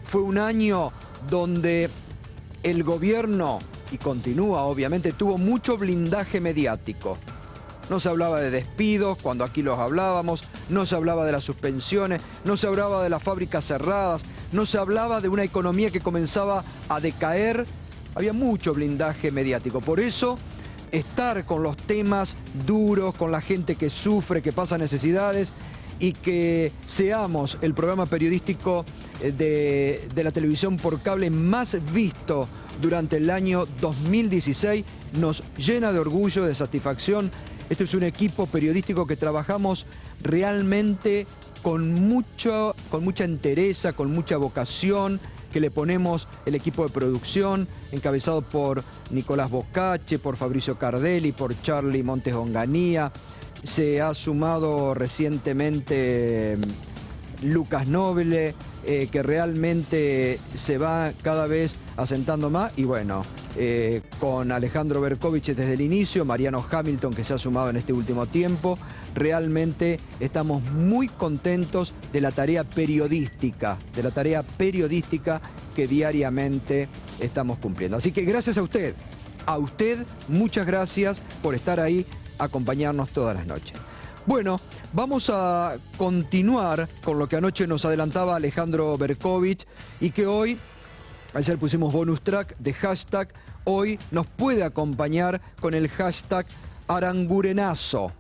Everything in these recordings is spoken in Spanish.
fue un año donde el gobierno, y continúa obviamente, tuvo mucho blindaje mediático. No se hablaba de despidos cuando aquí los hablábamos, no se hablaba de las suspensiones, no se hablaba de las fábricas cerradas, no se hablaba de una economía que comenzaba a decaer. Había mucho blindaje mediático. Por eso, estar con los temas duros, con la gente que sufre, que pasa necesidades, y que seamos el programa periodístico de la televisión por cable más visto durante el año 2016, nos llena de orgullo, de satisfacción. Este es un equipo periodístico que trabajamos realmente con mucha entereza, con mucha vocación, que le ponemos el equipo de producción, encabezado por Nicolás Boccace, por Fabricio Cardelli, por Charlie Montes Onganía. Se ha sumado recientemente Lucas Noble, que realmente se va cada vez asentando más. Y bueno, con Alejandro Berkovich desde el inicio, Mariano Hamilton, que se ha sumado en este último tiempo. Realmente estamos muy contentos de la tarea periodística, que diariamente estamos cumpliendo. Así que gracias a usted, muchas gracias por estar ahí, acompañarnos todas las noches. Bueno, vamos a continuar con lo que anoche nos adelantaba Alejandro Berkovich y que hoy, ayer pusimos bonus track de hashtag, hoy nos puede acompañar con el hashtag Arangurenazo.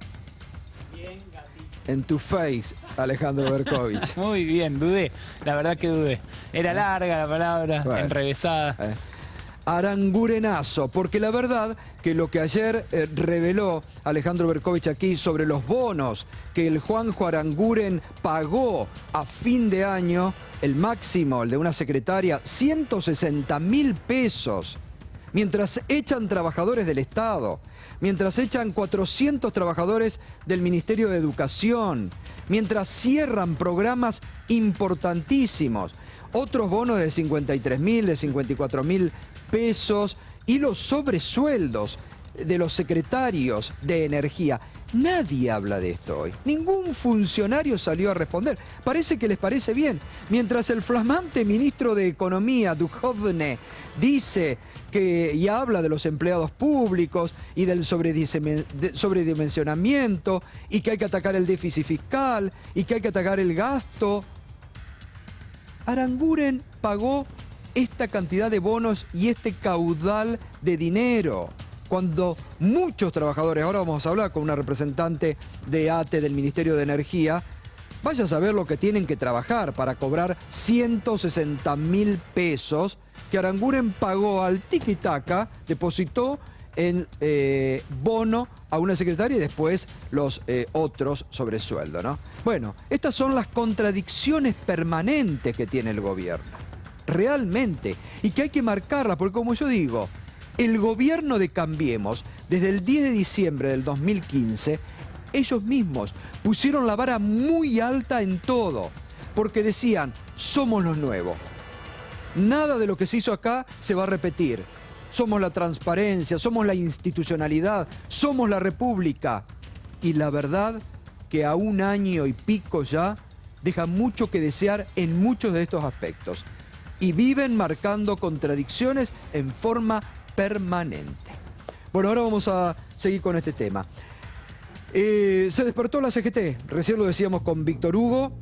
Bien, gatito. En tu face, Alejandro Berkovich. Muy bien, dudé, la verdad que dudé. Era larga la palabra, Bueno. enrevesada. Arangurenazo, porque la verdad que lo que ayer reveló Alejandro Berkovich aquí sobre los bonos que el Juanjo Aranguren pagó a fin de año, el máximo, el de una secretaria, 160.000 pesos, mientras echan trabajadores del Estado, mientras echan 400 trabajadores del Ministerio de Educación, mientras cierran programas importantísimos, otros bonos de 53.000, de 54.000 pesos y los sobresueldos de los secretarios de energía. Nadie habla de esto hoy. Ningún funcionario salió a responder. Parece que les parece bien. Mientras el flamante ministro de Economía, Duhovne, dice que y habla de los empleados públicos y del sobredimensionamiento y que hay que atacar el déficit fiscal y que hay que atacar el gasto, Aranguren pagó esta cantidad de bonos y este caudal de dinero, cuando muchos trabajadores, ahora vamos a hablar con una representante de ATE del Ministerio de Energía, vaya a saber lo que tienen que trabajar para cobrar 160.000 pesos que Aranguren pagó al tiquitaca, depositó en bono a una secretaria y después los otros sobresueldo, ¿no? Bueno, estas son las contradicciones permanentes que tiene el gobierno. Realmente, y que hay que marcarla, porque como yo digo, el gobierno de Cambiemos, desde el 10 de diciembre del 2015, ellos mismos pusieron la vara muy alta en todo, porque decían, somos los nuevos. Nada de lo que se hizo acá se va a repetir. Somos la transparencia, somos la institucionalidad, somos la república. Y la verdad que a un año y pico ya deja mucho que desear en muchos de estos aspectos. Y viven marcando contradicciones en forma permanente. Bueno, ahora vamos a seguir con este tema. Se despertó la CGT, recién lo decíamos con Víctor Hugo,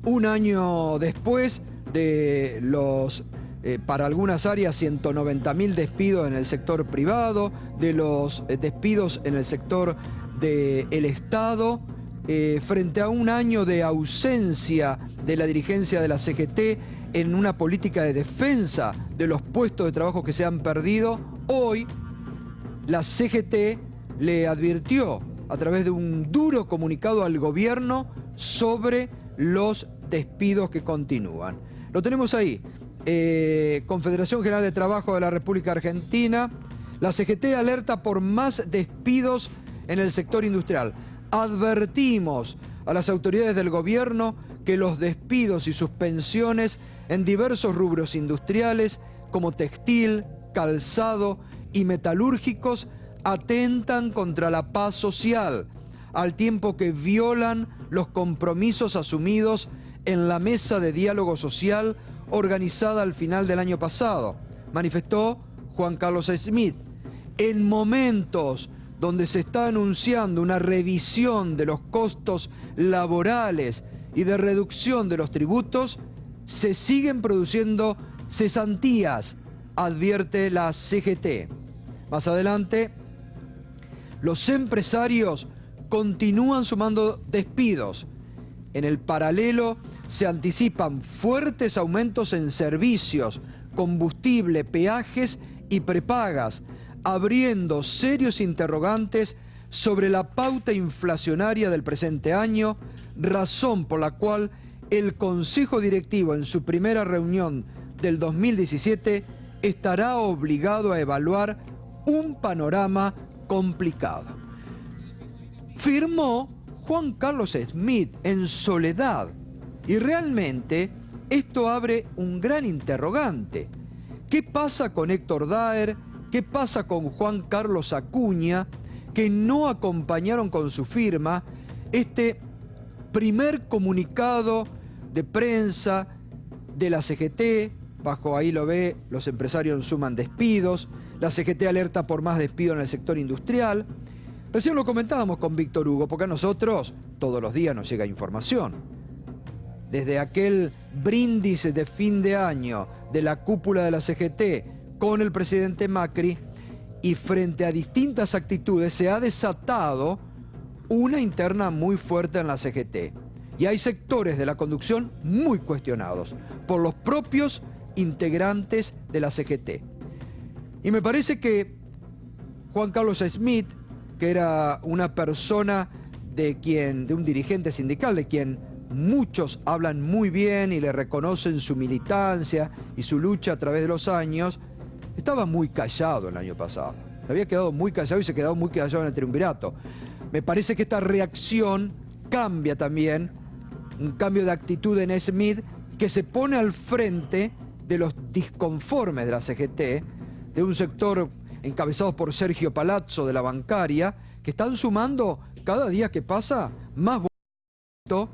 un año después de los, para algunas áreas, 190.000 despidos en el sector privado, de los despidos en el sector del Estado, frente a un año de ausencia de la dirigencia de la CGT en una política de defensa de los puestos de trabajo que se han perdido, hoy la CGT le advirtió a través de un duro comunicado al gobierno sobre los despidos que continúan. Lo tenemos ahí. Confederación General de Trabajo de la República Argentina. La CGT alerta por más despidos en el sector industrial. Advertimos a las autoridades del gobierno que los despidos y suspensiones en diversos rubros industriales como textil, calzado y metalúrgicos atentan contra la paz social, al tiempo que violan los compromisos asumidos en la mesa de diálogo social organizada al final del año pasado, manifestó Juan Carlos Smith. En momentos donde se está anunciando una revisión de los costos laborales y de reducción de los tributos, se siguen produciendo cesantías, advierte la CGT. Más adelante, los empresarios continúan sumando despidos. En el paralelo, se anticipan fuertes aumentos en servicios, combustible, peajes y prepagas, abriendo serios interrogantes sobre la pauta inflacionaria del presente año, razón por la cual el Consejo Directivo en su primera reunión del 2017 estará obligado a evaluar un panorama complicado. Firmó Juan Carlos Smith en soledad y realmente esto abre un gran interrogante. ¿Qué pasa con Héctor Daer? ¿Qué pasa con Juan Carlos Acuña, que no acompañaron con su firma este primer comunicado de prensa de la CGT? Bajo ahí lo ve, los empresarios suman despidos, la CGT alerta por más despidos en el sector industrial. Recién lo comentábamos con Víctor Hugo, porque a nosotros todos los días nos llega información. Desde aquel brindis de fin de año de la cúpula de la CGT con el presidente Macri, y frente a distintas actitudes se ha desatado una interna muy fuerte en la CGT. Y hay sectores de la conducción muy cuestionados por los propios integrantes de la CGT. Y me parece que Juan Carlos Smith, que era una persona de un dirigente sindical, de quien muchos hablan muy bien y le reconocen su militancia y su lucha a través de los años, estaba muy callado el año pasado. Había quedado muy callado y se quedó muy callado en el triunvirato. Me parece que esta reacción cambia también, un cambio de actitud en Smith, que se pone al frente de los disconformes de la CGT, de un sector encabezado por Sergio Palazzo de la bancaria, que están sumando cada día que pasa más votos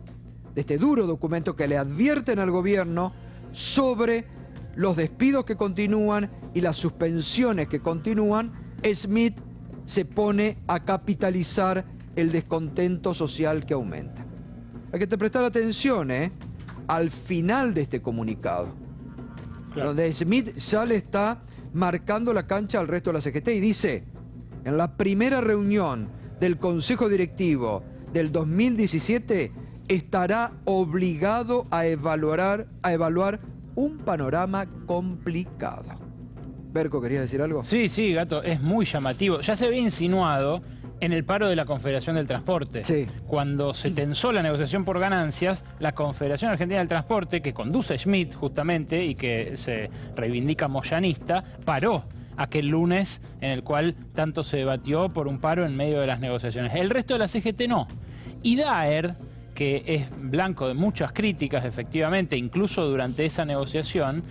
de este duro documento que le advierten al gobierno sobre los despidos que continúan y las suspensiones que continúan. Smith se pone a capitalizar el descontento social que aumenta. Hay que prestar atención al final de este comunicado, claro, donde Smith ya le está marcando la cancha al resto de la CGT y dice: en la primera reunión del Consejo Directivo del 2017 estará obligado a evaluar un panorama complicado. Berco, ¿querías decir algo? Sí, Gato, es muy llamativo. Ya se había insinuado en el paro de la Confederación del Transporte. Sí. Cuando se tensó la negociación por ganancias, la Confederación Argentina del Transporte, que conduce Schmidt justamente y que se reivindica moyanista, paró aquel lunes en el cual tanto se debatió por un paro en medio de las negociaciones. El resto de la CGT no. Y Daer, que es blanco de muchas críticas, efectivamente, incluso durante esa negociación,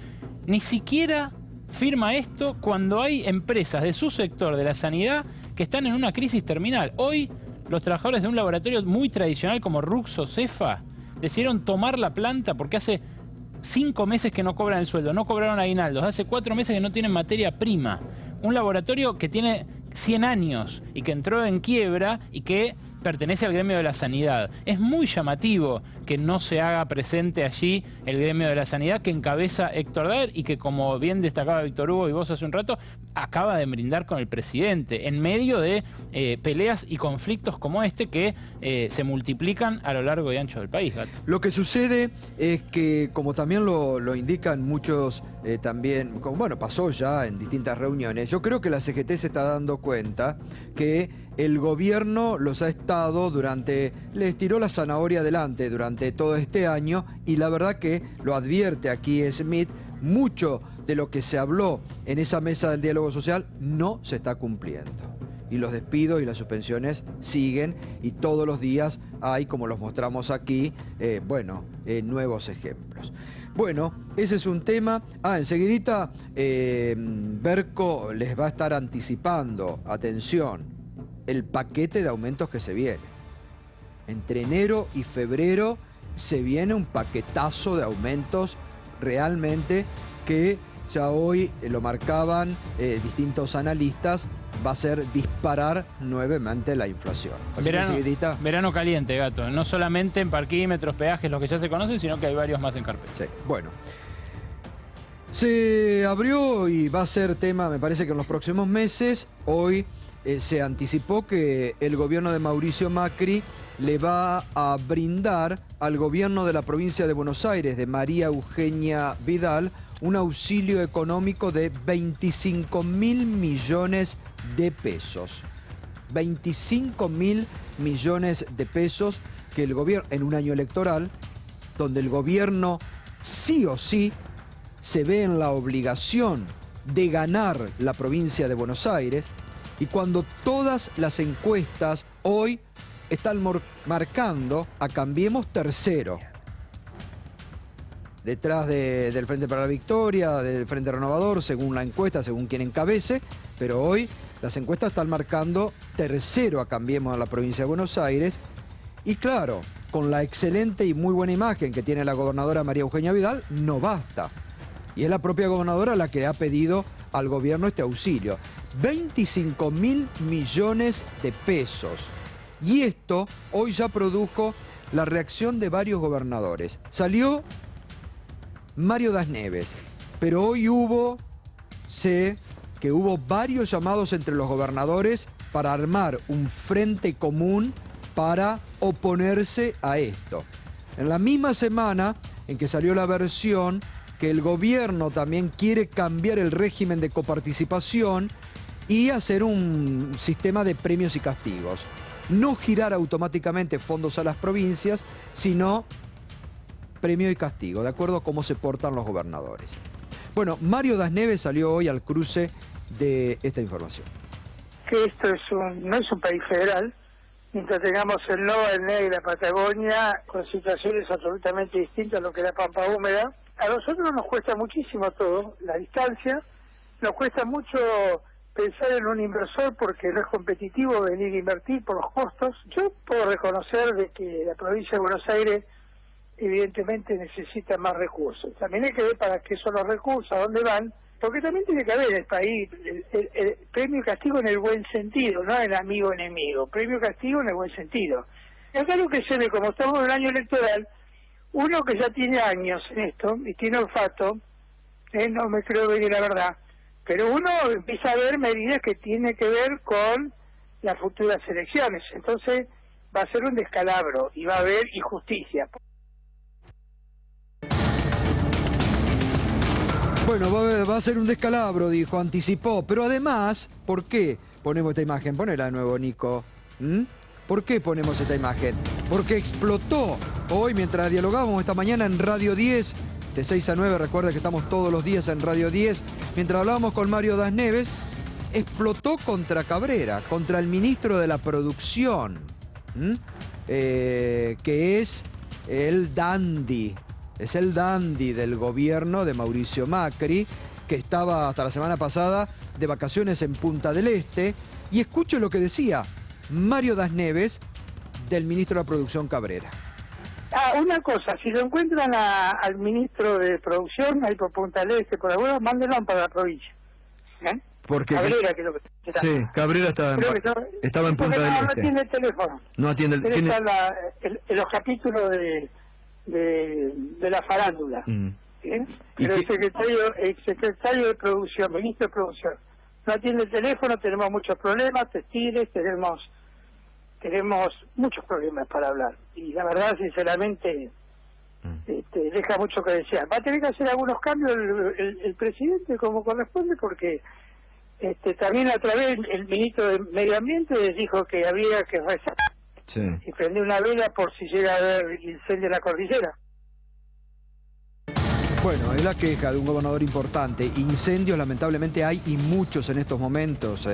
ni siquiera firma esto cuando hay empresas de su sector, de la sanidad, que están en una crisis terminal. Hoy, los trabajadores de un laboratorio muy tradicional como Ruxo-Cefa decidieron tomar la planta porque hace 5 meses que no cobran el sueldo, no cobraron aguinaldos, hace 4 meses que no tienen materia prima. Un laboratorio que tiene 100 años y que entró en quiebra y que pertenece al gremio de la sanidad. Es muy llamativo que no se haga presente allí el gremio de la sanidad que encabeza Héctor Daer y que, como bien destacaba Víctor Hugo y vos hace un rato, acaba de brindar con el presidente en medio de peleas y conflictos como este que se multiplican a lo largo y ancho del país, Gato. Lo que sucede es que, como también lo indican muchos también, bueno, pasó ya en distintas reuniones, yo creo que la CGT se está dando cuenta que el gobierno los ha estado les tiró la zanahoria adelante durante todo este año, y la verdad que lo advierte aquí Smith, mucho de lo que se habló en esa mesa del diálogo social no se está cumpliendo. Y los despidos y las suspensiones siguen, y todos los días hay, como los mostramos aquí, nuevos ejemplos. Bueno, ese es un tema. Enseguidita Berco les va a estar anticipando, atención, el paquete de aumentos que se viene. Entre enero y febrero se viene un paquetazo de aumentos realmente que ya hoy lo marcaban distintos analistas, va a ser disparar nuevamente la inflación. Así que, verano caliente, Gato. No solamente en parquímetros, peajes, los que ya se conocen, sino que hay varios más en carpeta. Sí, bueno. Se abrió y va a ser tema, me parece que en los próximos meses. Hoy se anticipó que el gobierno de Mauricio Macri le va a brindar al gobierno de la provincia de Buenos Aires, de María Eugenia Vidal, un auxilio económico de 25.000 millones de pesos. 25.000 millones de pesos que el gobierno, en un año electoral, donde el gobierno sí o sí se ve en la obligación de ganar la provincia de Buenos Aires, y cuando todas las encuestas hoy están marcando a Cambiemos tercero. Detrás del Frente para la Victoria, del Frente Renovador, según la encuesta, según quien encabece, pero hoy las encuestas están marcando tercero a Cambiemos a la provincia de Buenos Aires. Y claro, con la excelente y muy buena imagen que tiene la gobernadora María Eugenia Vidal, no basta. Y es la propia gobernadora la que ha pedido al gobierno este auxilio. 25.000 millones de pesos. Y esto hoy ya produjo la reacción de varios gobernadores. Salió Mario Das Neves, pero hoy sé que hubo varios llamados entre los gobernadores para armar un frente común para oponerse a esto. En la misma semana en que salió la versión que el gobierno también quiere cambiar el régimen de coparticipación y hacer un sistema de premios y castigos. No girar automáticamente fondos a las provincias, sino premio y castigo, de acuerdo a cómo se portan los gobernadores. Bueno, Mario Das Neves salió hoy al cruce de esta información. Que esto no es un país federal, mientras tengamos el NOA, el NEA y la Patagonia con situaciones absolutamente distintas a lo que es la Pampa Húmeda. A nosotros nos cuesta muchísimo todo, la distancia, nos cuesta mucho pensar en un inversor porque no es competitivo venir a invertir por los costos. Yo puedo reconocer de que la provincia de Buenos Aires evidentemente necesita más recursos. También hay que ver para qué son los recursos, a dónde van, porque también tiene que haber en el país el premio y castigo en el buen sentido, no en amigo-enemigo, premio y castigo en el buen sentido. Y acá lo que se ve, como estamos en el año electoral, uno que ya tiene años en esto y tiene olfato, no me creo ver la verdad, pero uno empieza a ver medidas que tienen que ver con las futuras elecciones. Entonces va a ser un descalabro y va a haber injusticia. Bueno, va a ser un descalabro, dijo, anticipó. Pero además, ¿por qué ponemos esta imagen? Ponela de nuevo, Nico. ¿Por qué ponemos esta imagen? Porque explotó hoy, mientras dialogábamos esta mañana en Radio 10, de 6 a 9, recuerda que estamos todos los días en Radio 10, mientras hablábamos con Mario Das Neves, explotó contra Cabrera, contra el ministro de la Producción, que es el dandy. Es el dandy del gobierno de Mauricio Macri, que estaba hasta la semana pasada de vacaciones en Punta del Este. Y escucho lo que decía Mario Das Neves del ministro de la Producción Cabrera. Una cosa, si lo encuentran al ministro de Producción, ahí por Punta del Este, por alguna, mándenlo para la provincia. Porque Cabrera, que es lo que está. Sí, Cabrera estaba en Punta del Este. No atiende el teléfono. No atiende el teléfono. Está en los capítulos de la farándula. Pero el secretario de Producción, ministro de Producción, no atiende el teléfono, tenemos muchos problemas, textiles, tenemos muchos problemas para hablar. Y la verdad, sinceramente, deja mucho que desear. Va a tener que hacer algunos cambios el presidente como corresponde, porque también a través el ministro de Medio Ambiente dijo que había que rezar y prender una vela por si llega a haber incendio en la cordillera. Bueno, es la queja de un gobernador importante. Incendios lamentablemente hay, y muchos en estos momentos,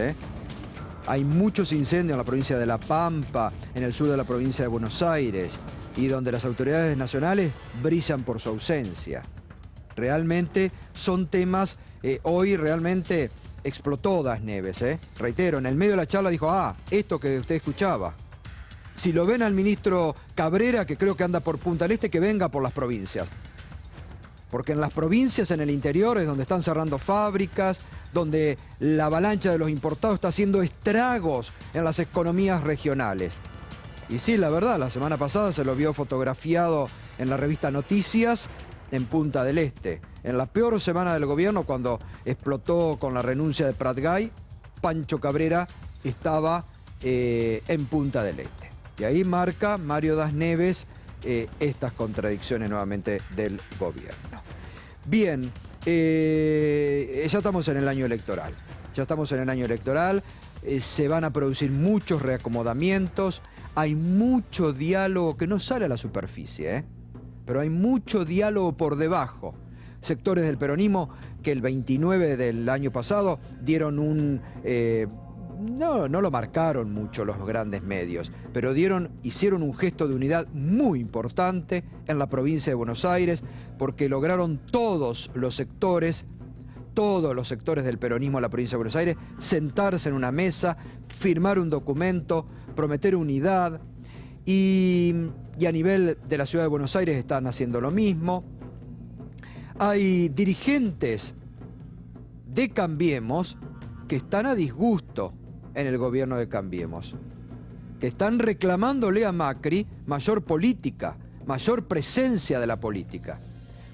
Hay muchos incendios en la provincia de La Pampa, en el sur de la provincia de Buenos Aires, y donde las autoridades nacionales brillan por su ausencia. Realmente son temas, hoy realmente explotó Das Neves, Reitero, en el medio de la charla dijo, esto que usted escuchaba. Si lo ven al ministro Cabrera, que creo que anda por Punta del Este, que venga por las provincias. porque en las provincias, en el interior, es donde están cerrando fábricas, donde la avalancha de los importados está haciendo estragos en las economías regionales. Y sí, la verdad, la semana pasada se lo vio fotografiado en la revista Noticias en Punta del Este. En la peor semana del gobierno, cuando explotó con la renuncia de Pratgay, Pancho Cabrera estaba en Punta del Este. Y ahí marca Mario Das Neves estas contradicciones nuevamente del gobierno. Bien, ya estamos en el año electoral. Se van a producir muchos reacomodamientos. Hay mucho diálogo que no sale a la superficie, pero hay mucho diálogo por debajo. Sectores del peronismo que el 29 del año pasado dieron un... no lo marcaron mucho los grandes medios, pero hicieron un gesto de unidad muy importante en la provincia de Buenos Aires, porque lograron todos los sectores del peronismo de la provincia de Buenos Aires sentarse en una mesa, firmar un documento, prometer unidad, y a nivel de la ciudad de Buenos Aires están haciendo lo mismo. Hay dirigentes de Cambiemos que están a disgusto en el gobierno de Cambiemos, que están reclamándole a Macri mayor política, mayor presencia de la política.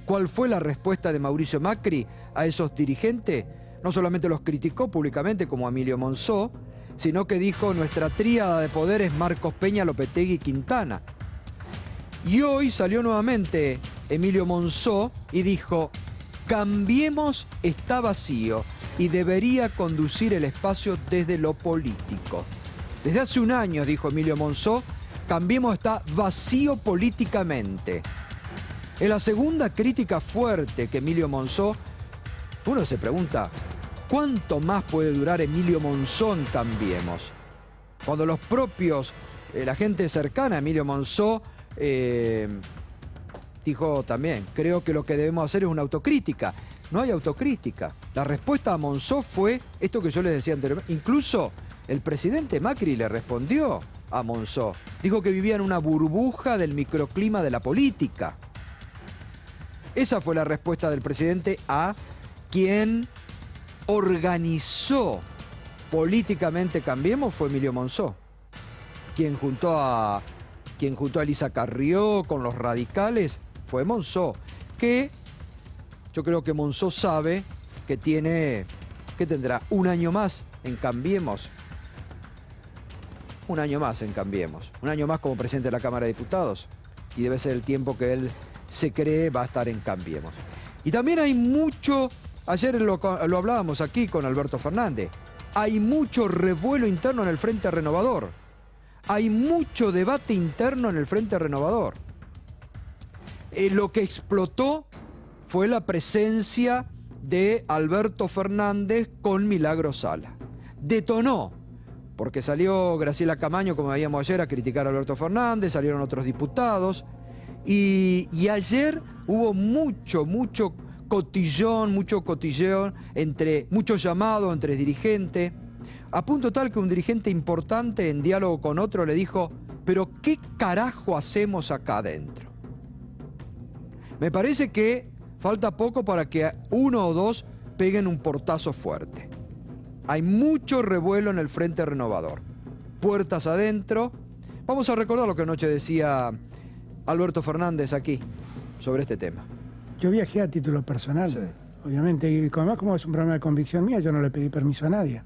¿Cuál fue la respuesta de Mauricio Macri a esos dirigentes? No solamente los criticó públicamente como a Emilio Monzó, sino que dijo: nuestra tríada de poder es Marcos Peña, Lopetegui y Quintana. Y hoy salió nuevamente Emilio Monzó y dijo: Cambiemos está vacío y debería conducir el espacio desde lo político. Desde hace un año, dijo Emilio Monzó, Cambiemos está vacío políticamente. Es la segunda crítica fuerte que Emilio Monzó. Uno se pregunta, ¿cuánto más puede durar Emilio Monzó en Cambiemos? Cuando los propios, la gente cercana a Emilio Monzó, dijo también: creo que lo que debemos hacer es una autocrítica. No hay autocrítica. La respuesta a Monzó fue esto que yo les decía anteriormente. Incluso el presidente Macri le respondió a Monzó. Dijo que vivía en una burbuja del microclima de la política. Esa fue la respuesta del presidente a quien organizó políticamente Cambiemos, fue Emilio Monzó. Quien juntó a Elisa Carrió con los radicales fue Monzó, que yo creo que Monzó sabe que tendrá un año más en Cambiemos. Un año más en Cambiemos. Un año más como presidente de la Cámara de Diputados. Y debe ser el tiempo que él se cree va a estar en Cambiemos. Y también hay mucho, ayer lo hablábamos aquí con Alberto Fernández, hay mucho revuelo interno en el Frente Renovador. Hay mucho debate interno en el Frente Renovador. Lo que explotó fue la presencia de Alberto Fernández con Milagro Sala. Detonó, porque salió Graciela Camaño, como veíamos ayer, a criticar a Alberto Fernández, salieron otros diputados, y ayer hubo mucho cotilleo, mucho llamado entre dirigentes, a punto tal que un dirigente importante en diálogo con otro le dijo: ¿pero qué carajo hacemos acá adentro? Me parece que falta poco para que uno o dos peguen un portazo fuerte. Hay mucho revuelo en el Frente Renovador. Puertas adentro. Vamos a recordar lo que anoche decía Alberto Fernández aquí sobre este tema. Yo viajé a título personal, sí, obviamente, y además, como es un problema de convicción mía, yo no le pedí permiso a nadie.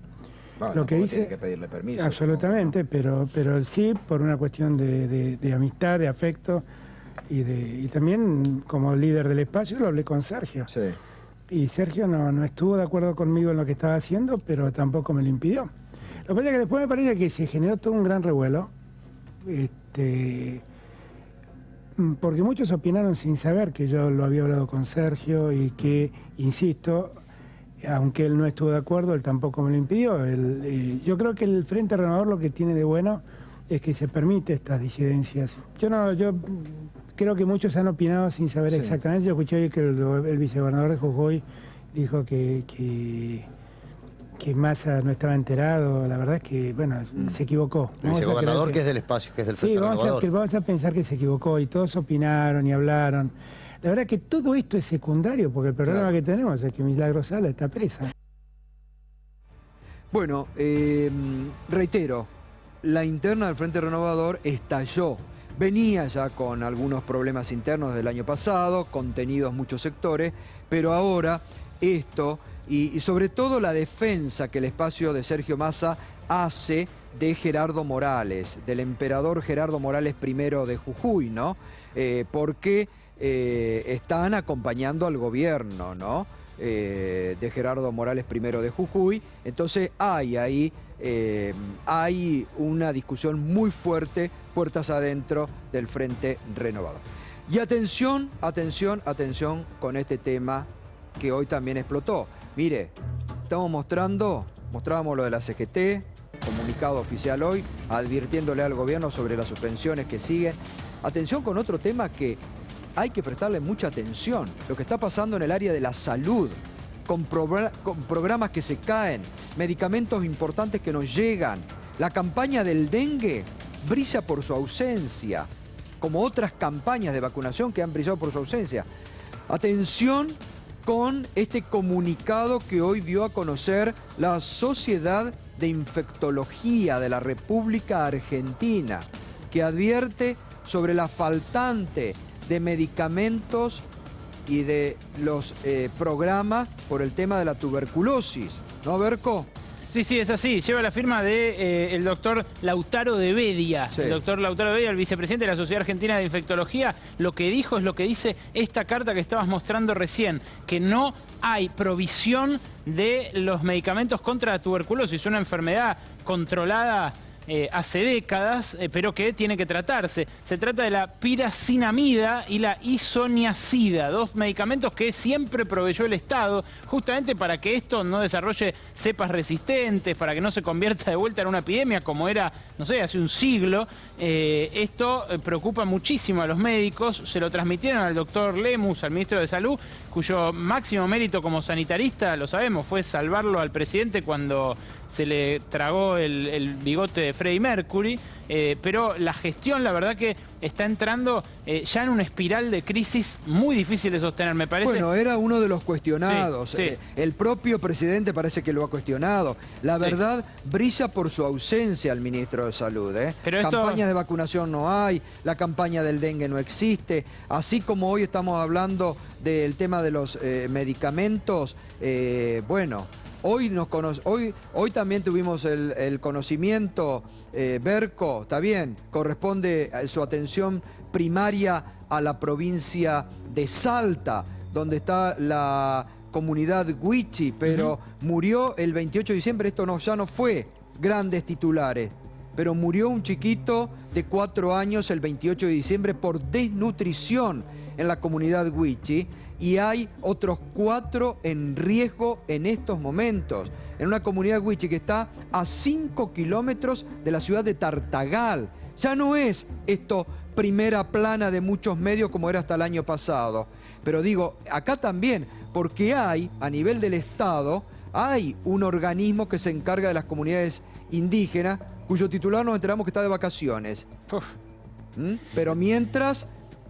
Bueno, lo que hice, tiene que pedirle permiso. Absolutamente, pero sí por una cuestión de amistad, de afecto, y también como líder del espacio lo hablé con Sergio. Sí. Y Sergio no estuvo de acuerdo conmigo en lo que estaba haciendo, pero tampoco me lo impidió. Lo que pasa es que después me parece que se generó todo un gran revuelo, porque muchos opinaron sin saber que yo lo había hablado con Sergio y que, insisto, aunque él no estuvo de acuerdo, él tampoco me lo impidió. Yo creo que el Frente Renovador lo que tiene de bueno es que se permite estas disidencias. Yo creo que muchos han opinado sin saber exactamente. Yo escuché hoy que el vicegobernador de Jujuy dijo que Massa no estaba enterado. La verdad es que, bueno, se equivocó. El vicegobernador que es del espacio, que es del Frente Renovador. Vamos a pensar que se equivocó y todos opinaron y hablaron. La verdad que todo esto es secundario, porque el problema Claro. que tenemos es que Milagro Sala está presa. Bueno, reitero, la interna del Frente Renovador estalló. Venía ya con algunos problemas internos del año pasado, contenidos muchos sectores, pero ahora esto, y sobre todo la defensa que el espacio de Sergio Massa hace de Gerardo Morales, del emperador Gerardo Morales I de Jujuy, ¿no? Porque están acompañando al gobierno, ¿no? De Gerardo Morales I de Jujuy. Entonces hay ahí una discusión muy fuerte, puertas adentro del Frente Renovador. Y atención, atención, atención con este tema que hoy también explotó. Mire, mostrábamos lo de la CGT, comunicado oficial hoy, advirtiéndole al gobierno sobre las suspensiones que siguen. Atención con otro tema que hay que prestarle mucha atención, lo que está pasando en el área de la salud, con programas que se caen, medicamentos importantes que nos llegan. La campaña del dengue brilla por su ausencia, como otras campañas de vacunación que han brillado por su ausencia. Atención con este comunicado que hoy dio a conocer la Sociedad de Infectología de la República Argentina, que advierte sobre la faltante de medicamentos y de los programas por el tema de la tuberculosis. ¿No, Berco? Sí, sí, es así. Lleva la firma de el doctor Lautaro de Bedia. Sí. El doctor Lautaro de Bedia, el vicepresidente de la Sociedad Argentina de Infectología, lo que dijo es lo que dice esta carta que estabas mostrando recién, que no hay provisión de los medicamentos contra la tuberculosis, una enfermedad controlada hace décadas, pero que tiene que tratarse. Se trata de la piracinamida y la isoniazida, dos medicamentos que siempre proveyó el Estado, justamente para que esto no desarrolle cepas resistentes, para que no se convierta de vuelta en una epidemia como era, no sé, hace un siglo. Esto preocupa muchísimo a los médicos, se lo transmitieron al doctor Lemus, al ministro de Salud, cuyo máximo mérito como sanitarista, lo sabemos, fue salvarlo al presidente cuando se le tragó el bigote de Freddie Mercury, pero la gestión, la verdad que está entrando ya en una espiral de crisis muy difícil de sostener, me parece. Bueno, era uno de los cuestionados. Sí, sí. El propio presidente parece que lo ha cuestionado. La verdad, brilla por su ausencia el ministro de Salud. Pero campañas de vacunación no hay, la campaña del dengue no existe. Así como hoy estamos hablando del tema de los medicamentos, bueno... Hoy también tuvimos el conocimiento, Berco, está bien, corresponde su atención primaria a la provincia de Salta, donde está la comunidad Huichi, pero murió el 28 de diciembre, esto ya no fue grandes titulares, pero murió un chiquito de 4 años el 28 de diciembre por desnutrición en la comunidad Huichi. Y hay otros 4 en riesgo en estos momentos, en una comunidad Huichi que está a 5 kilómetros de la ciudad de Tartagal. Ya no es esto primera plana de muchos medios como era hasta el año pasado. Pero digo, acá también, porque hay, a nivel del Estado, hay un organismo que se encarga de las comunidades indígenas, cuyo titular nos enteramos que está de vacaciones. Pero mientras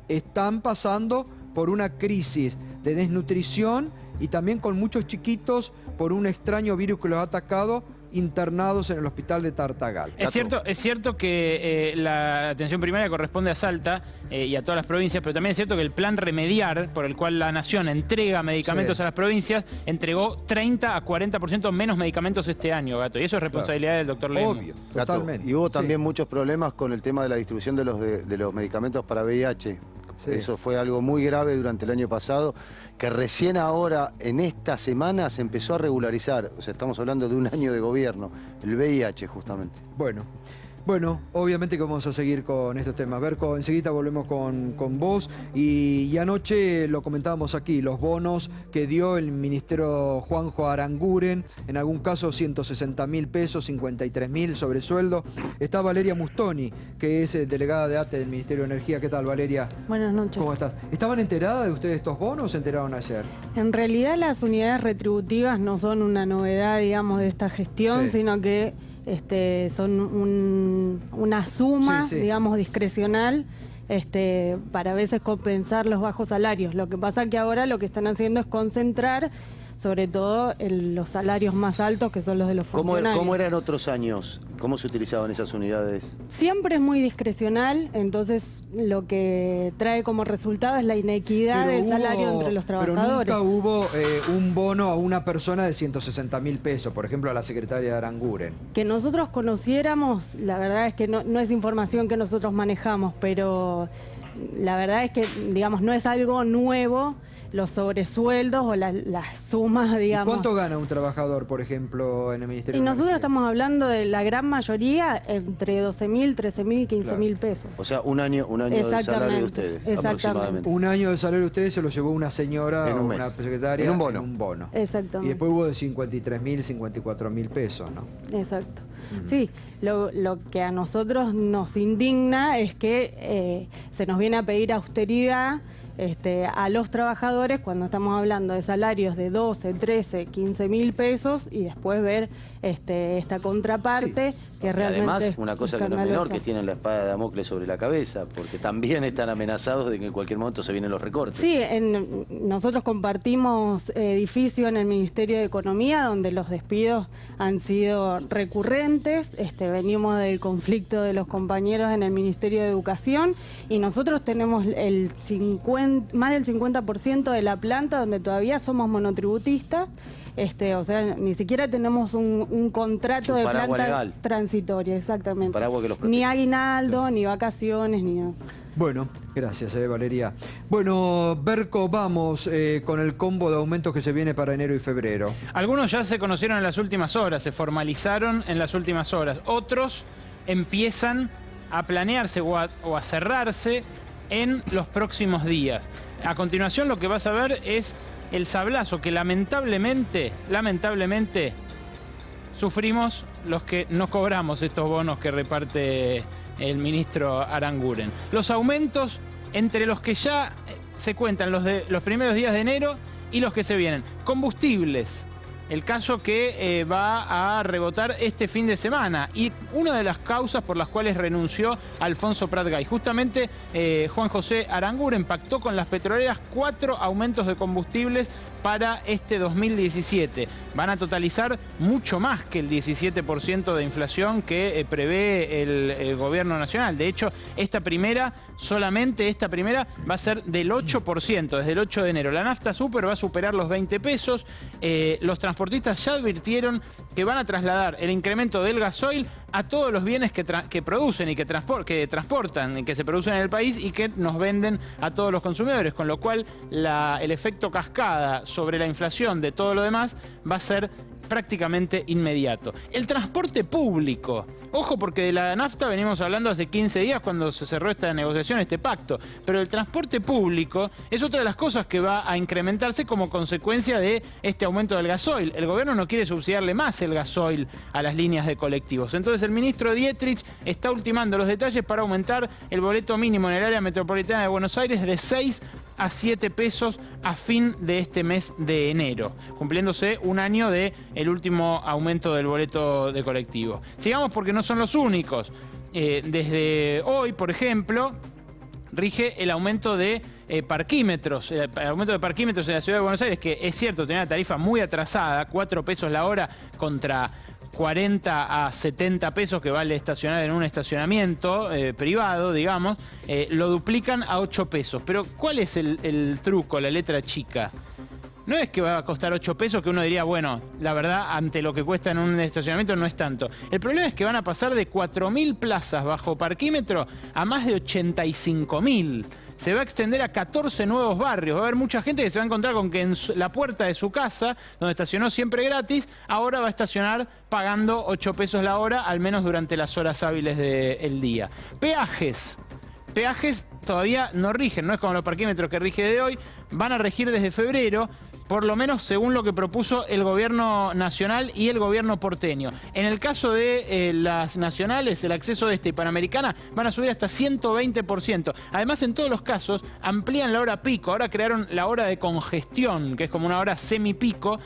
están pasando por una crisis de desnutrición y también con muchos chiquitos por un extraño virus que los ha atacado, internados en el hospital de Tartagal. Es cierto que la atención primaria corresponde a Salta y a todas las provincias, pero también es cierto que el plan remediar, por el cual la Nación entrega medicamentos a las provincias, entregó 30 a 40% menos medicamentos este año, Gato. Y eso es responsabilidad del doctor Lemus. Obvio, Gato, totalmente. y hubo también muchos problemas con el tema de la distribución de los medicamentos para VIH. Sí. Eso fue algo muy grave durante el año pasado, que recién ahora, en esta semana, se empezó a regularizar. O sea, estamos hablando de un año de gobierno, el VIH justamente. Bueno, obviamente que vamos a seguir con estos temas. Berco, enseguida volvemos con vos. Y anoche lo comentábamos aquí, los bonos que dio el ministro Juanjo Aranguren, en algún caso 160.000 pesos, 53.000 sobre sueldo. Está Valeria Mustoni, que es delegada de ATE del Ministerio de Energía. ¿Qué tal, Valeria? Buenas noches. ¿Cómo estás? ¿Estaban enteradas de ustedes estos bonos o se enteraron ayer? En realidad las unidades retributivas no son una novedad, digamos, de esta gestión, sino que son una suma, digamos, discrecional para a veces compensar los bajos salarios. Lo que pasa que ahora lo que están haciendo es concentrar sobre todo en los salarios más altos, que son los de los funcionarios. ¿Cómo eran otros años? ¿Cómo se utilizaban esas unidades? Siempre es muy discrecional, entonces lo que trae como resultado es la inequidad del salario entre los trabajadores. Pero nunca hubo un bono a una persona de 160.000 pesos, por ejemplo a la secretaria de Aranguren. Que nosotros conociéramos, la verdad es que no es información que nosotros manejamos, pero la verdad es que, digamos, no es algo nuevo los sobresueldos o las sumas, digamos. ¿Y cuánto gana un trabajador, por ejemplo, en el Ministerio Y de nosotros Energía? estamos hablando de la gran mayoría entre 12.000, 13.000 y 15.000 pesos. O sea, un año de salario de ustedes, aproximadamente. Un año de salario de ustedes se lo llevó una señora En o un una mes. secretaria En un bono. Exactamente. Y después hubo de 53.000, 54.000 pesos, ¿no? Exacto. Sí, lo que a nosotros nos indigna es que se nos viene a pedir austeridad a los trabajadores cuando estamos hablando de salarios de 12, 13, 15.000 pesos y después ver esta contraparte que realmente además, es una cosa que no es menor, que tienen la espada de Damocles sobre la cabeza, porque también están amenazados de que en cualquier momento se vienen los recortes. Sí, nosotros compartimos edificio en el Ministerio de Economía, donde los despidos han sido recurrentes. Venimos del conflicto de los compañeros en el Ministerio de Educación y nosotros tenemos más del 50% de la planta donde todavía somos monotributistas. O sea, ni siquiera tenemos un contrato de planta legal transitoria, exactamente. Paraguas que los protege. Ni aguinaldo, ni vacaciones, ni nada. Bueno, gracias, Valeria. Bueno, Berco, vamos con el combo de aumentos que se viene para enero y febrero. Algunos ya se conocieron en las últimas horas, se formalizaron en las últimas horas. Otros empiezan a planearse o a cerrarse en los próximos días. A continuación lo que vas a ver es el sablazo que lamentablemente sufrimos los que no cobramos estos bonos que reparte el ministro Aranguren. Los aumentos entre los que ya se cuentan los de los primeros días de enero y los que se vienen. Combustibles. El caso que va a rebotar este fin de semana y una de las causas por las cuales renunció Alfonso Prat-Gay. Justamente Juan José Aranguren pactó con las petroleras 4 aumentos de combustibles para este 2017. Van a totalizar mucho más que el 17% de inflación que prevé el gobierno nacional. De hecho, solamente esta primera va a ser del 8%, desde el 8 de enero. La nafta super va a superar los 20 pesos. Los transportistas ya advirtieron que van a trasladar el incremento del gasoil a todos los bienes que producen y que transportan y que se producen en el país y que nos venden a todos los consumidores, con lo cual el efecto cascada sobre la inflación de todo lo demás va a ser prácticamente inmediato. El transporte público. Ojo, porque de la nafta venimos hablando hace 15 días cuando se cerró esta negociación, este pacto. Pero el transporte público es otra de las cosas que va a incrementarse como consecuencia de este aumento del gasoil. El gobierno no quiere subsidiarle más el gasoil a las líneas de colectivos. Entonces el ministro Dietrich está ultimando los detalles para aumentar el boleto mínimo en el área metropolitana de Buenos Aires de 6 a 7 pesos a fin de este mes de enero, cumpliéndose un año del último aumento del boleto de colectivo. Sigamos porque no son los únicos. Desde hoy, por ejemplo, rige el aumento de parquímetros, el aumento de parquímetros en la ciudad de Buenos Aires, que es cierto, tenía una tarifa muy atrasada, 4 pesos la hora contra 40 a 70 pesos que vale estacionar en un estacionamiento privado, digamos, lo duplican a 8 pesos. Pero ¿cuál es el truco, la letra chica? No es que va a costar 8 pesos, que uno diría, bueno, la verdad, ante lo que cuesta en un estacionamiento no es tanto. El problema es que van a pasar de 4.000 plazas bajo parquímetro a más de 85.000. Se va a extender a 14 nuevos barrios. Va a haber mucha gente que se va a encontrar con que en la puerta de su casa, donde estacionó siempre gratis, ahora va a estacionar pagando 8 pesos la hora, al menos durante las horas hábiles del día. Peajes. Peajes todavía no rigen, no es como los parquímetros que rige de hoy, van a regir desde febrero, por lo menos según lo que propuso el gobierno nacional y el gobierno porteño. En el caso de las nacionales, el acceso de y Panamericana van a subir hasta 120%. Además, en todos los casos, amplían la hora pico. Ahora crearon la hora de congestión, que es como una hora semipico,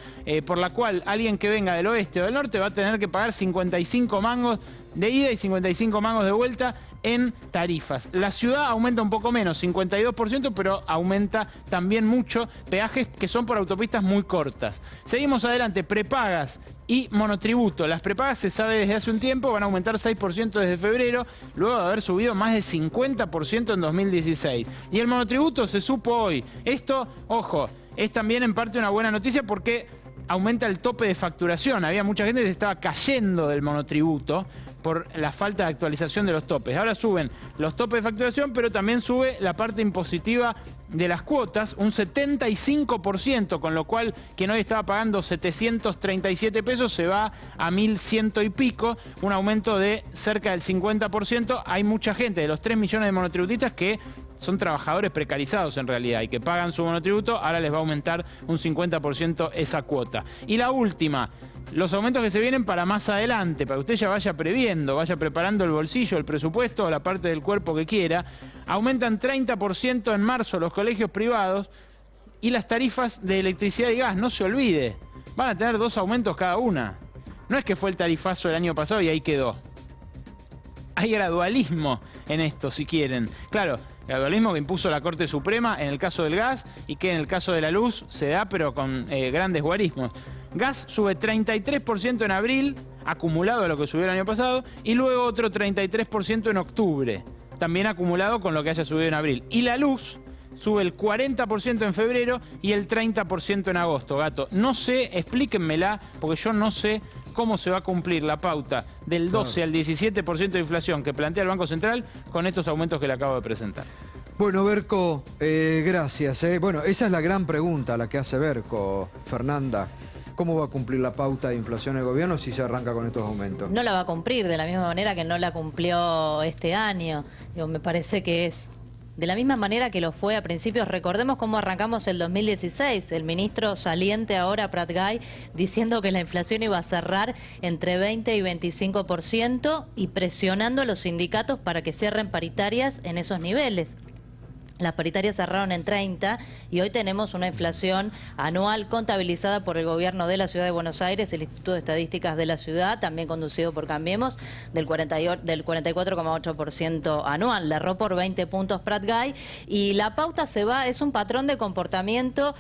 por la cual alguien que venga del oeste o del norte va a tener que pagar 55 mangos de ida y 55 mangos de vuelta en tarifas. La ciudad aumenta un poco menos, 52%, pero aumenta también mucho peajes que son por autopistas muy cortas. Seguimos adelante, prepagas y monotributo. Las prepagas se sabe desde hace un tiempo, van a aumentar 6% desde febrero, luego de haber subido más de 50% en 2016. Y el monotributo se supo hoy. Esto, ojo, es también en parte una buena noticia porque aumenta el tope de facturación. Había mucha gente que se estaba cayendo del monotributo por la falta de actualización de los topes. Ahora suben los topes de facturación, pero también sube la parte impositiva de las cuotas, un 75%, con lo cual quien hoy estaba pagando 737 pesos se va a 1.100 y pico, un aumento de cerca del 50%. Hay mucha gente, de los 3 millones de monotributistas, que son trabajadores precarizados en realidad y que pagan su monotributo, ahora les va a aumentar un 50% esa cuota. Y la última, los aumentos que se vienen para más adelante, para que usted ya vaya previendo, vaya preparando el bolsillo, el presupuesto o la parte del cuerpo que quiera. Aumentan 30% en marzo los colegios privados y las tarifas de electricidad y gas, no se olvide, van a tener 2 aumentos cada una. No es que fue el tarifazo del año pasado y ahí quedó. Hay gradualismo en esto, si quieren. Claro, gradualismo que impuso la Corte Suprema en el caso del gas y que en el caso de la luz se da, pero con grandes guarismos. Gas sube 33% en abril, acumulado a lo que subió el año pasado, y luego otro 33% en octubre, también acumulado con lo que haya subido en abril. Y la luz sube el 40% en febrero y el 30% en agosto, Gato. No sé, explíquenmela, porque yo no sé cómo se va a cumplir la pauta del 12 al 17% de inflación que plantea el Banco Central con estos aumentos que le acabo de presentar. Bueno, Berco, gracias. Bueno, esa es la gran pregunta, la que hace Berco, Fernanda. ¿Cómo va a cumplir la pauta de inflación el gobierno si se arranca con estos aumentos? No la va a cumplir de la misma manera que no la cumplió este año. Digo, me parece que es de la misma manera que lo fue a principios. Recordemos cómo arrancamos el 2016. El ministro saliente ahora, Prat Gai, diciendo que la inflación iba a cerrar entre 20 y 25% y presionando a los sindicatos para que cierren paritarias en esos niveles. Las paritarias cerraron en 30 y hoy tenemos una inflación anual contabilizada por el gobierno de la Ciudad de Buenos Aires, el Instituto de Estadísticas de la Ciudad, también conducido por Cambiemos, del 44,8% anual. Le erró por 20 puntos Prat Gai y la pauta es un patrón de comportamiento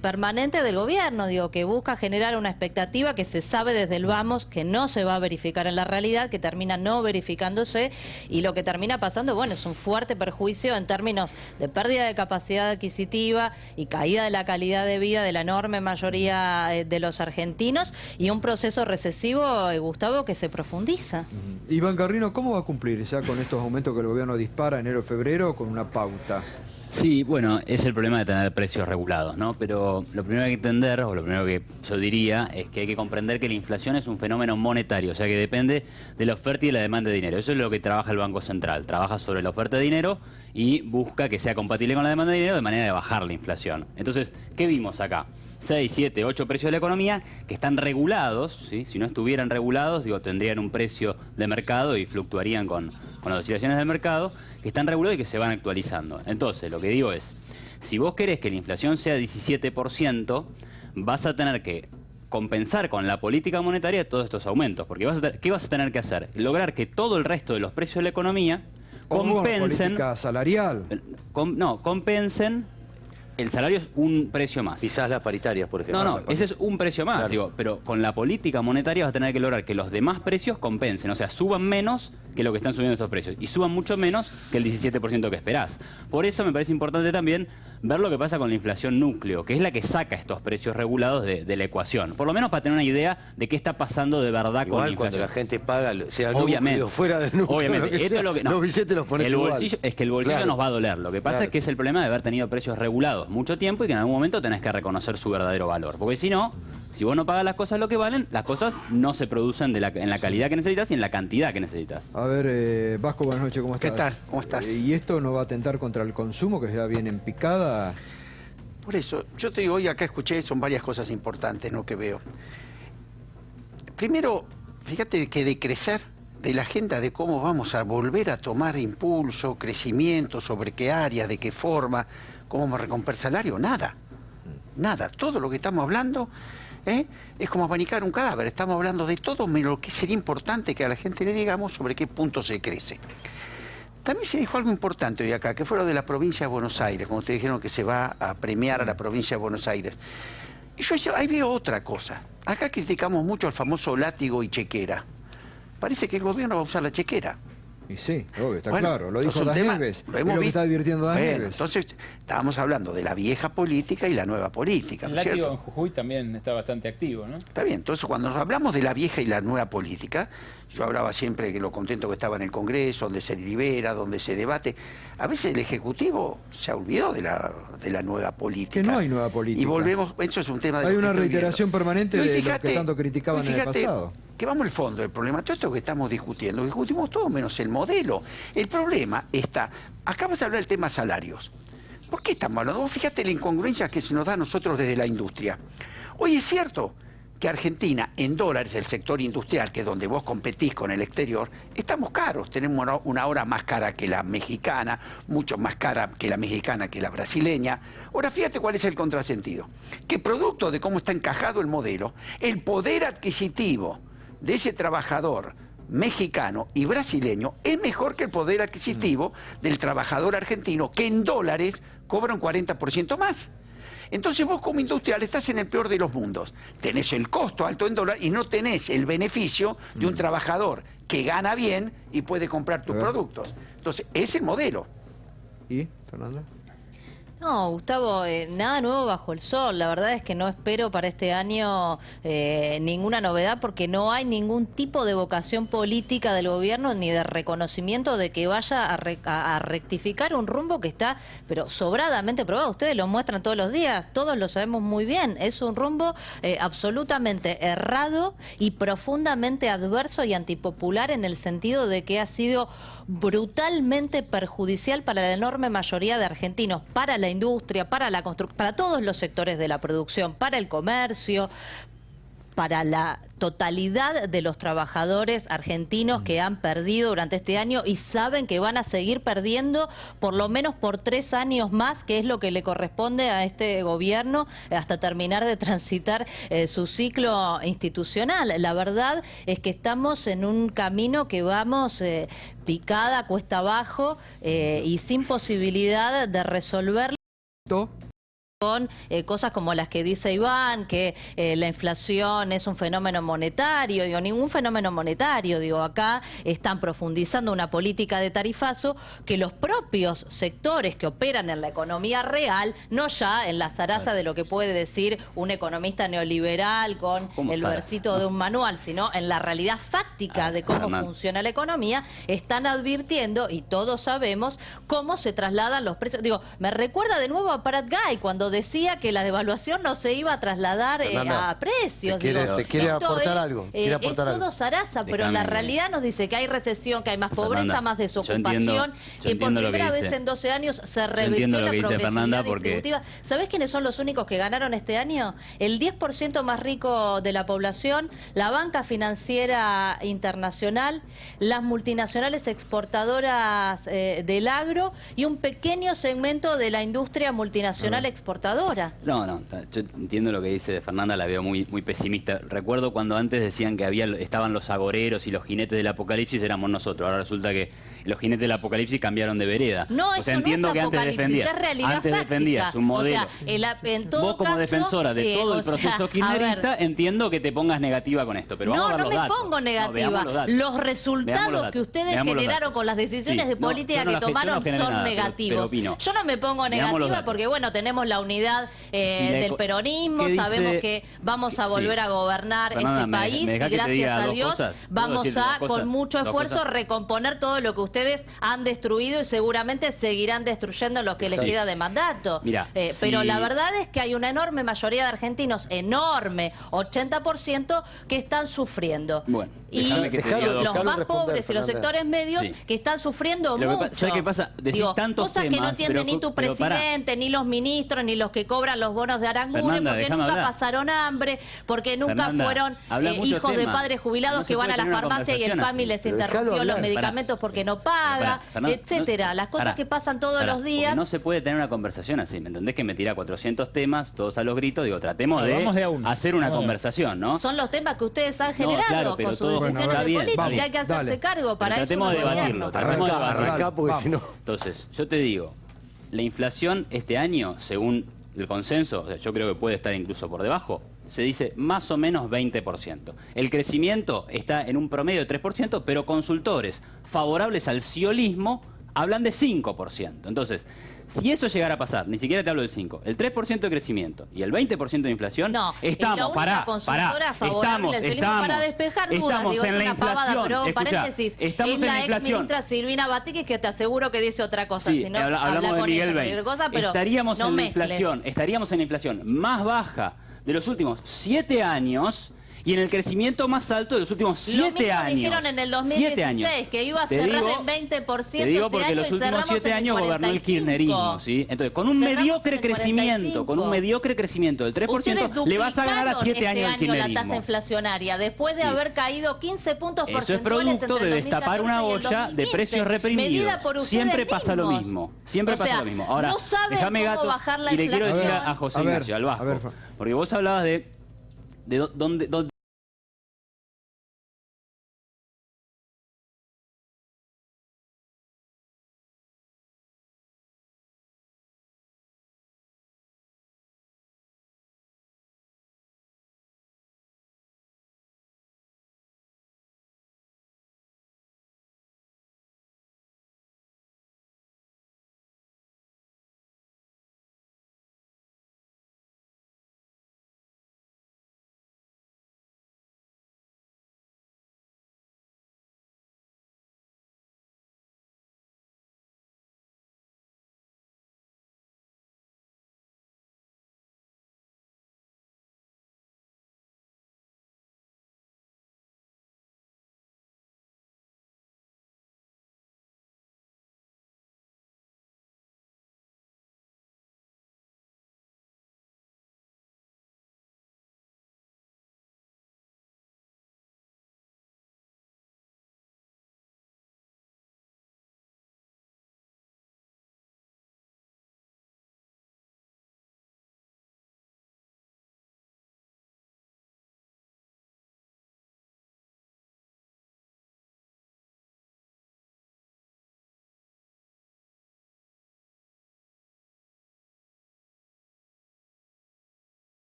permanente del gobierno, digo, que busca generar una expectativa que se sabe desde el vamos que no se va a verificar en la realidad, que termina no verificándose, y lo que termina pasando, bueno, es un fuerte perjuicio en términos de pérdida de capacidad adquisitiva y caída de la calidad de vida de la enorme mayoría de los argentinos y un proceso recesivo, Gustavo, que se profundiza. Iván Carrino, ¿cómo va a cumplir ya con estos aumentos que el gobierno dispara enero-febrero con una pauta? Sí, bueno, es el problema de tener precios regulados, ¿no? Pero lo primero que hay que entender, o lo primero que yo diría, es que hay que comprender que la inflación es un fenómeno monetario, o sea que depende de la oferta y de la demanda de dinero. Eso es lo que trabaja el Banco Central, trabaja sobre la oferta de dinero y busca que sea compatible con la demanda de dinero de manera de bajar la inflación. Entonces, ¿qué vimos acá? 6, 7, 8 precios de la economía que están regulados, ¿sí? Si no estuvieran regulados, digo, tendrían un precio de mercado y fluctuarían con las oscilaciones del mercado, que están regulados y que se van actualizando. Entonces, lo que digo es, si vos querés que la inflación sea 17%, vas a tener que compensar con la política monetaria todos estos aumentos, porque ¿qué vas a tener que hacer? Lograr que todo el resto de los precios de la economía compensen... política salarial. Compensen. El salario es un precio más. Quizás las paritarias, por ejemplo. No, ese es un precio más, claro. Digo, pero con la política monetaria vas a tener que lograr que los demás precios compensen, o sea, suban menos que lo que están subiendo estos precios y suban mucho menos que el 17% que esperás. Por eso me parece importante también ver lo que pasa con la inflación núcleo, que es la que saca estos precios regulados de la ecuación. Por lo menos para tener una idea de qué está pasando de verdad con la inflación. Cuando la gente paga, sea obviamente, núcleo, fuera del núcleo, obviamente, esto es lo que, no, los billetes los pones igual. Es que el bolsillo claro. Nos va a doler. Lo que pasa es que es el problema de haber tenido precios regulados mucho tiempo y que en algún momento tenés que reconocer su verdadero valor. Porque si no, si vos no pagas las cosas lo que valen, las cosas no se producen en la calidad que necesitas y en la cantidad que necesitas. A ver, Vasco, buenas noches, ¿cómo estás? ¿Qué tal? ¿Cómo estás? ¿Y esto no va a atentar contra el consumo, que ya viene en picada? Por eso, yo te digo, hoy acá escuché, son varias cosas importantes, ¿no?, que veo. Primero, fíjate que de crecer, de la agenda de cómo vamos a volver a tomar impulso, crecimiento, sobre qué área, de qué forma, cómo vamos a recomponer salario, nada. Nada. Todo lo que estamos hablando es como abanicar un cadáver. Estamos hablando de todo menos lo que sería importante que a la gente le digamos sobre qué punto se crece. También se dijo algo importante hoy acá, que fue lo de la provincia de Buenos Aires, cuando ustedes dijeron que se va a premiar a la provincia de Buenos Aires. Y yo ahí veo otra cosa. Acá criticamos mucho al famoso látigo y chequera. Parece que el gobierno va a usar la chequera. Y sí, obvio, está Bueno, claro. Lo dijo entonces Das un tema, Neves. lo Es hemos lo que visto. está advirtiendo Das Bueno, Neves. entonces estábamos hablando de la vieja política y la nueva política, El ¿no es látigo en cierto? Jujuy también está bastante activo, ¿no? Está bien, entonces cuando nos hablamos de la vieja y la nueva política, yo hablaba siempre que lo contento que estaba en el Congreso, donde se delibera, donde se debate. A veces el Ejecutivo se olvidó de la nueva política. Que no hay nueva política. Y volvemos, eso es un tema de... Hay lo que una estoy reiteración viendo. permanente No, y de lo fíjate, que tanto criticaban y en el fíjate pasado. Que vamos al fondo del problema. Todo esto que estamos discutimos todo menos el modelo. El problema está... Acá vas a hablar del tema salarios. ¿Por qué estamos hablando? Vos fíjate la incongruencia que se nos da a nosotros desde la industria. Hoy es cierto que Argentina, en dólares, el sector industrial, que es donde vos competís con el exterior, estamos caros. Tenemos una hora más cara que la mexicana, mucho más cara que la mexicana que la brasileña. Ahora, fíjate cuál es el contrasentido. Que producto de cómo está encajado el modelo, el poder adquisitivo de ese trabajador mexicano y brasileño es mejor que el poder adquisitivo del trabajador argentino, que en dólares cobra un 40% más. Entonces vos como industrial estás en el peor de los mundos. Tenés el costo alto en dólar y no tenés el beneficio de un trabajador que gana bien y puede comprar tus productos. Entonces, es el modelo. ¿Y, Fernanda? No, Gustavo, nada nuevo bajo el sol. La verdad es que no espero para este año ninguna novedad porque no hay ningún tipo de vocación política del gobierno ni de reconocimiento de que vaya a rectificar un rumbo que está, pero sobradamente probado. Ustedes lo muestran todos los días, todos lo sabemos muy bien. Es un rumbo absolutamente errado y profundamente adverso y antipopular en el sentido de que ha sido brutalmente perjudicial para la enorme mayoría de argentinos, para la industria, para la construcción, para todos los sectores de la producción, para el comercio, para la totalidad de los trabajadores argentinos que han perdido durante este año y saben que van a seguir perdiendo por lo menos por 3 años más, que es lo que le corresponde a este gobierno hasta terminar de transitar su ciclo institucional. La verdad es que estamos en un camino que vamos picada, cuesta abajo y sin posibilidad de resolverlo. Con cosas como las que dice Iván, que la inflación es un fenómeno monetario. Digo, ningún fenómeno monetario. Digo, acá están profundizando una política de tarifazo que los propios sectores que operan en la economía real, no ya en la zaraza de lo que puede decir un economista neoliberal con el versito de un manual, sino en la realidad fáctica de cómo funciona la economía, están advirtiendo, y todos sabemos, cómo se trasladan los precios. Digo, me recuerda de nuevo a Prat Guy, cuando decía que la devaluación no se iba a trasladar a precios. Te quiere aportar algo. Es todo zaraza, pero la realidad nos dice que hay recesión, que hay más pobreza, más desocupación, que por primera vez en 12 años se revirtió la progresividad distributiva. ¿Sabés quiénes son los únicos que ganaron este año? El 10% más rico de la población, la banca financiera internacional, las multinacionales exportadoras del agro y un pequeño segmento de la industria multinacional exportadora. No, yo entiendo lo que dice Fernanda, la veo muy pesimista. Recuerdo cuando antes decían que estaban los agoreros y los jinetes del apocalipsis, éramos nosotros. Ahora resulta que los jinetes del apocalipsis cambiaron de vereda. No, o sea, entiendo no es que apocalipsis, es realidad antes fáctica. defendías un modelo. O sea, en todo vos como caso, defensora de todo el proceso kirchnerista, entiendo que te pongas negativa con esto, pero vamos a ver los datos. No me pongo negativa. Los resultados que ustedes generaron con las decisiones de política que tomaron son negativos. Yo no me pongo negativa porque, bueno, tenemos la unidad del peronismo, sabemos que vamos a volver a gobernar este país y gracias a Dios vamos a, con mucho esfuerzo, recomponer todo lo que ustedes han destruido y seguramente seguirán destruyendo lo que les queda de mandato. Pero la verdad es que hay una enorme mayoría de argentinos, enorme, 80%, que están sufriendo. Bueno, y los más pobres y los sectores medios que están sufriendo mucho. ¿Sabes qué pasa? Decís tantos cosas que no entiende ni tu presidente, ni los ministros, ni los que cobran los bonos de Aranguren, porque nunca pasaron hambre, porque nunca fueron hijos de padres jubilados que van a la farmacia y el PAMI les interrumpió los medicamentos porque no paga, etcétera. Las cosas que pasan todos los días. No se puede tener una conversación así, ¿me entendés? Que me tira 400 temas, todos a los gritos, digo, tratemos de hacer una conversación, ¿no? Son los temas que ustedes han generado con su decisiones bueno, de bien, política, vamos, hay que hacerse dale. cargo para eso. Tratemos de un debatirlo, gobierno. tratemos de debatirlo. Arrancá, porque Vamos. si no... Entonces, yo te digo, la inflación este año, según el consenso, o sea, yo creo que puede estar incluso por debajo, se dice más o menos 20%. El crecimiento está en un promedio de 3%, pero consultores favorables al ciolismo hablan de 5%. Entonces, si eso llegara a pasar, ni siquiera te hablo del 5, el 3% de crecimiento y el 20% de inflación, No, estamos, la única consultora favorable al ciolismo, para despejar dudas, estamos digo, en es la una pavada, inflación. pero Escuchá, paréntesis, estamos es en la la ex inflación. ministra Silvina Batique, que te aseguro que dice otra cosa, Sí, si no, hablamos habla de con Miguel ella, Bain. cualquier cosa, pero estaríamos no en la mezcles. inflación, estaríamos en la inflación más baja de los últimos 7 años y en el crecimiento más alto de los últimos 7 Lo mismo años. dijeron en el 7 años. 2016, que iba a Te cerrar digo- en 20% Te digo este porque año los y últimos cerramos 7 en el años gobernó el 45. kirchnerismo, ¿sí? Entonces, con un Cerramos mediocre en el crecimiento, 45. del 3%, Ustedes le vas a ganar a duplicaron 7 años este al año la kirchnerismo. tasa inflacionaria, después de Sí. haber caído 15 puntos Eso es porcentuales producto entre de el destapar 2014 una y el olla de 2015, precios reprimidos. medida por ustedes Siempre pasa lo mismos. mismo. Siempre O pasa sea, lo mismo. Ahora, no saben déjame, cómo Gato, bajar la y le quiero decir inflación. a José A ver, Ignacio, al Vasco, a ver, porque vos hablabas de dónde